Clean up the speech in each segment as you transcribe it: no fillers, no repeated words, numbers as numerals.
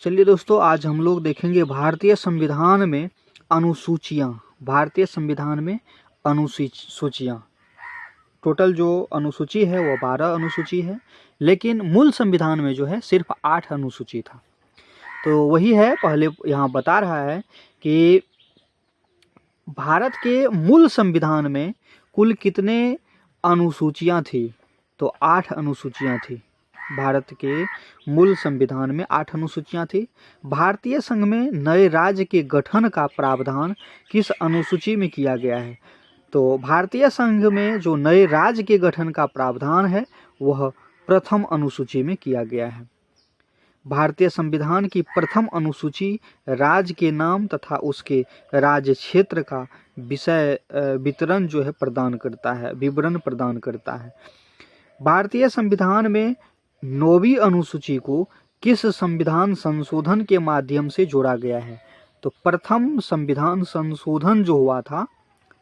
चलिए दोस्तों, आज हम लोग देखेंगे भारतीय संविधान में अनुसूचियाँ। भारतीय संविधान में अनुसूचियाँ, टोटल जो अनुसूची है वो 12 अनुसूची है, लेकिन मूल संविधान में जो है सिर्फ 8 अनुसूची था। तो वही है, पहले यहाँ बता रहा है कि भारत के मूल संविधान में कुल कितने अनुसूचियाँ थी। तो 8 अनुसूचियाँ थी। भारत के मूल संविधान में 8 अनुसूचियाँ थी। भारतीय संघ में नए राज्य के गठन का प्रावधान किस अनुसूची में किया गया है। तो भारतीय संघ में जो नए राज्य के गठन का प्रावधान है वह प्रथम अनुसूची में किया गया है। भारतीय संविधान की प्रथम अनुसूची राज्य के नाम तथा उसके राज्य क्षेत्र का विषय वितरण जो है प्रदान करता है, विवरण प्रदान करता है। भारतीय संविधान में 9वीं अनुसूची को किस संविधान संशोधन के माध्यम से जोड़ा गया है। तो प्रथम संविधान संशोधन जो हुआ था,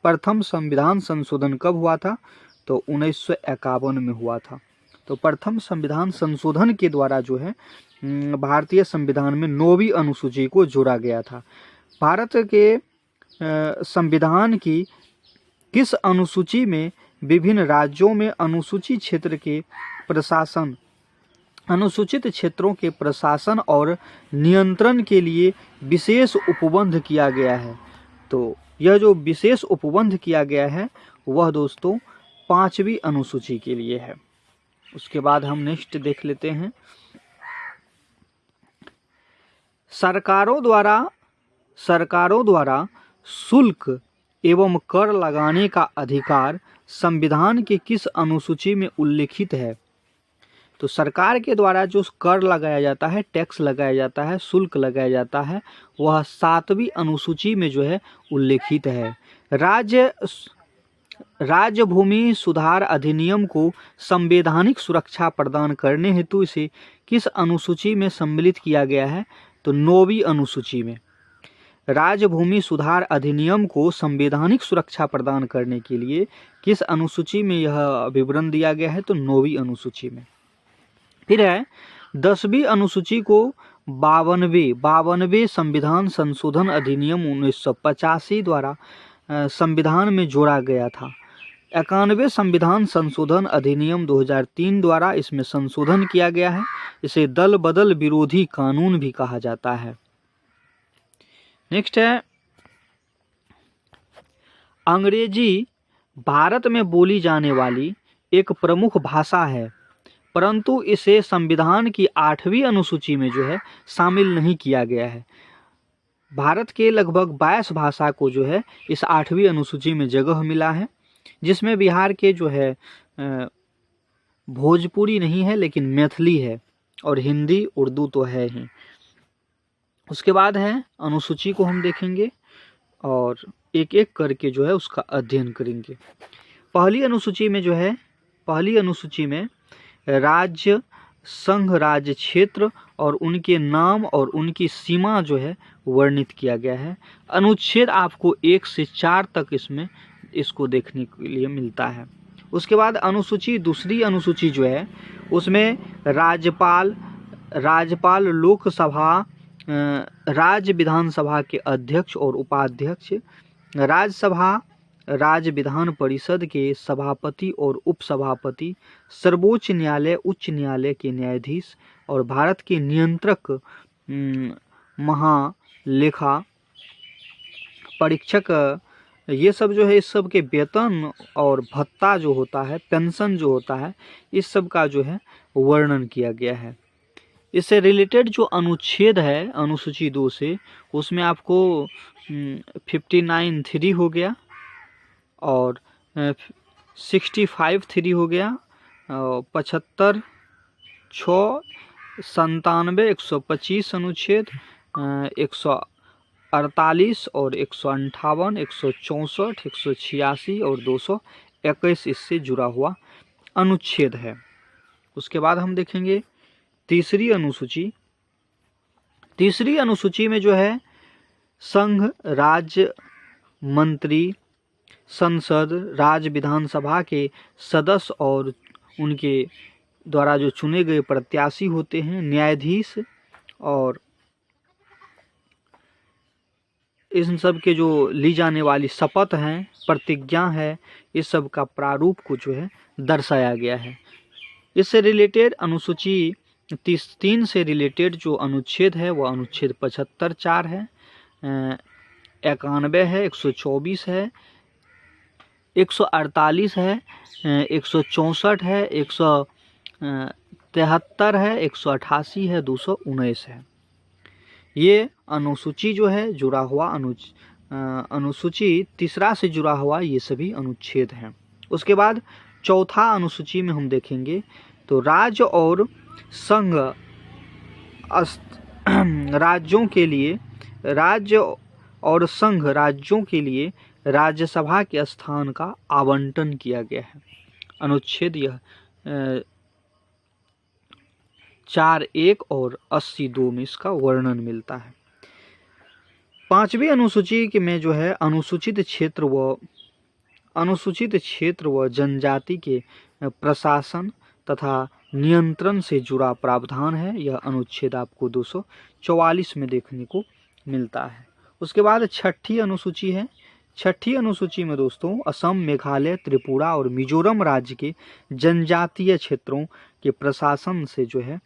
प्रथम संविधान संशोधन कब हुआ था? तो 1951 में हुआ था। तो प्रथम संविधान संशोधन के द्वारा जो है भारतीय संविधान में 9वीं अनुसूची को जोड़ा गया था। भारत के संविधान की किस अनुसूची में विभिन्न राज्यों में अनुसूचित क्षेत्र के प्रशासन, अनुसूचित क्षेत्रों के प्रशासन और नियंत्रण के लिए विशेष उपबंध किया गया है। तो यह जो विशेष उपबंध किया गया है वह दोस्तों 5वीं अनुसूची के लिए है। उसके बाद हम नेक्स्ट देख लेते हैं। सरकारों द्वारा शुल्क एवं कर लगाने का अधिकार संविधान के किस अनुसूची में उल्लिखित है। तो सरकार के द्वारा जो कर लगाया जाता है, टैक्स लगाया जाता है, शुल्क लगाया जाता है, वह 7वीं अनुसूची में जो है उल्लिखित है। राज्य भूमि सुधार अधिनियम को संवैधानिक सुरक्षा प्रदान करने हेतु इसे किस अनुसूची में सम्मिलित किया गया है। तो 9वीं अनुसूची में। राज्य भूमि सुधार अधिनियम को संवैधानिक सुरक्षा प्रदान करने के लिए किस अनुसूची में यह विवरण दिया गया है। तो 9वीं अनुसूची में। फिर है 10वीं अनुसूची को 52वें संविधान संशोधन अधिनियम 1985 द्वारा संविधान में जोड़ा गया था। 91वें संविधान संशोधन अधिनियम 2003 द्वारा इसमें संशोधन किया गया है। इसे दल बदल विरोधी कानून भी कहा जाता है। नेक्स्ट है, अंग्रेजी भारत में बोली जाने वाली एक प्रमुख भाषा है, परंतु इसे संविधान की 8वीं अनुसूची में जो है शामिल नहीं किया गया है। भारत के लगभग 22 भाषा को जो है इस 8वीं अनुसूची में जगह मिला है, जिसमें बिहार के जो है भोजपुरी नहीं है लेकिन मैथिली है, और हिंदी उर्दू तो है ही। उसके बाद है अनुसूची को हम देखेंगे और एक एक करके जो है उसका अध्ययन करेंगे। पहली अनुसूची में राज्य, संघ राज्य क्षेत्र और उनके नाम और उनकी सीमा जो है वर्णित किया गया है। अनुच्छेद आपको 1 से 4 तक इसको देखने के लिए मिलता है। उसके बाद दूसरी अनुसूची जो है उसमें राज्यपाल, लोकसभा, राज्य विधानसभा के अध्यक्ष और उपाध्यक्ष, राज्यसभा, राज्य विधान परिषद के सभापति और उपसभापति, सर्वोच्च न्यायालय, उच्च न्यायालय के न्यायाधीश और भारत के नियंत्रक, महालेखा परीक्षक, ये सब जो है इस सब के वेतन और भत्ता जो होता है, पेंशन जो होता है, इस सब का जो है वर्णन किया गया है। इससे रिलेटेड जो अनुच्छेद है अनुसूची 2 से, उसमें आपको 59(3) हो गया और 65(3) हो गया, 75(6), 97, 125 अनुच्छेद, 148 और 158, 164, 186 और 221 इससे जुड़ा हुआ अनुच्छेद है। उसके बाद हम देखेंगे तीसरी अनुसूची में जो है संघ, राज्य, मंत्री, संसद, राज्य विधानसभा के सदस्य और उनके द्वारा जो चुने गए प्रत्याशी होते हैं, न्यायाधीश और इन सब के जो ली जाने वाली शपथ हैं, प्रतिज्ञा है, इस सब का प्रारूप को जो है दर्शाया गया है। इससे रिलेटेड अनुसूची 3 से रिलेटेड जो अनुच्छेद है वो अनुच्छेद 75(4) है, 91 है, 124 है, 148 है, 164 है, 173 है, 188 है, 219 है। ये अनुसूची जो है जुड़ा हुआ अनुसूची 3 से जुड़ा हुआ ये सभी अनुच्छेद हैं। उसके बाद चौथा अनुसूची में हम देखेंगे तो राज्य और संघ राज्यों के लिए, राज्य और संघ राज्यों के लिए राज्यसभा के स्थान का आवंटन किया गया है। अनुच्छेद यह 4(1) और 80(2) में इसका वर्णन मिलता है। 5वीं अनुसूची में जो है अनुसूचित क्षेत्र व जनजाति के प्रशासन तथा नियंत्रण से जुड़ा प्रावधान है। यह अनुच्छेद आपको 244 में देखने को मिलता है। उसके बाद 6ठी अनुसूची है। 6ठी अनुसूची में दोस्तों असम, मेघालय, त्रिपुरा और मिजोरम राज्य के जनजातीय क्षेत्रों के प्रशासन से जो है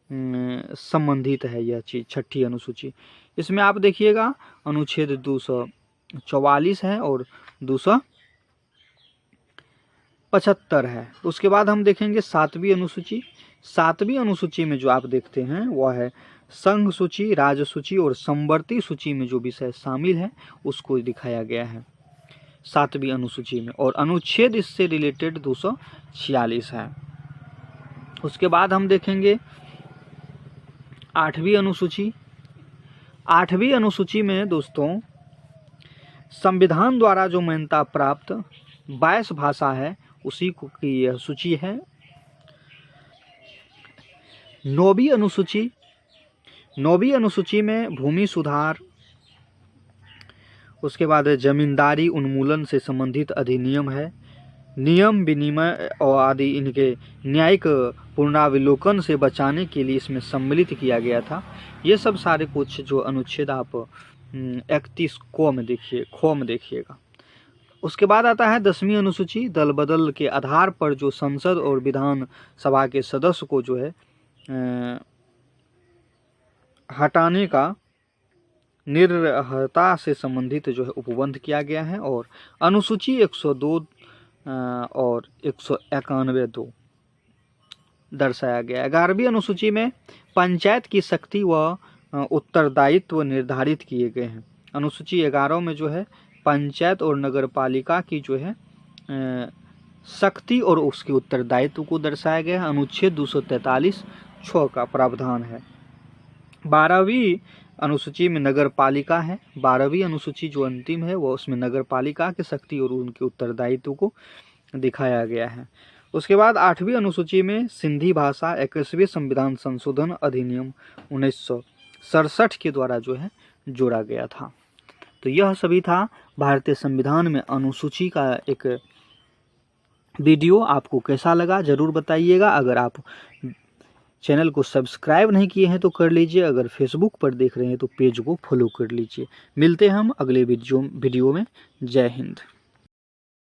संबंधित है यह चीज 6ठी अनुसूची। इसमें आप देखिएगा अनुच्छेद 244 है और 275 है। उसके बाद हम देखेंगे 7वीं अनुसूची। 7वीं अनुसूची में जो आप देखते हैं वह है संघ सूची, राज्य सूची और समवर्ती सूची में जो विषय शामिल है उसको दिखाया गया है 7वीं अनुसूची में, और अनुच्छेद इससे रिलेटेड 246 है। उसके बाद हम देखेंगे 8वीं अनुसूची। 8वीं अनुसूची में दोस्तों संविधान द्वारा जो मान्यता प्राप्त 22 भाषा है उसी की यह सूची है। 9वीं अनुसूची। 9वीं अनुसूची में भूमि सुधार, उसके बाद जमींदारी उन्मूलन से संबंधित अधिनियम है, नियम विनिमय और आदि इनके न्यायिक पुनरावलोकन से बचाने के लिए इसमें सम्मिलित किया गया था। ये सब सारे कुछ जो अनुच्छेद आप 31 क में देखिएगा। उसके बाद आता है 10वीं अनुसूची। दल बदल के आधार पर जो संसद और विधान सभा के सदस्य को जो है हटाने का निर्हता से संबंधित जो है उपबंध किया गया है, और अनुसूची 102 और 191(2) दर्शाया गया है। 11वीं अनुसूची में पंचायत की शक्ति व उत्तरदायित्व निर्धारित किए गए हैं। अनुसूची 11 में जो है पंचायत और नगर पालिका की जो है शक्ति और उसके उत्तरदायित्व को दर्शाया गया है। अनुच्छेद 243(6) का प्रावधान है। 12वीं अनुसूची में नगर पालिका है। 12वीं अनुसूची जो अंतिम है वो उसमें नगर पालिका की शक्ति और उनके उत्तरदायित्व को दिखाया गया है। उसके बाद 8वीं अनुसूची में सिंधी भाषा 21वें संविधान संशोधन अधिनियम 1967 के द्वारा जो है जोड़ा गया था। तो यह सभी था भारतीय संविधान में अनुसूची का एक वीडियो। आपको कैसा लगा ज़रूर बताइएगा। अगर आप चैनल को सब्सक्राइब नहीं किए हैं तो कर लीजिए, अगर फेसबुक पर देख रहे हैं तो पेज को फॉलो कर लीजिए। मिलते हैं हम अगले वीडियो में। जय हिंद।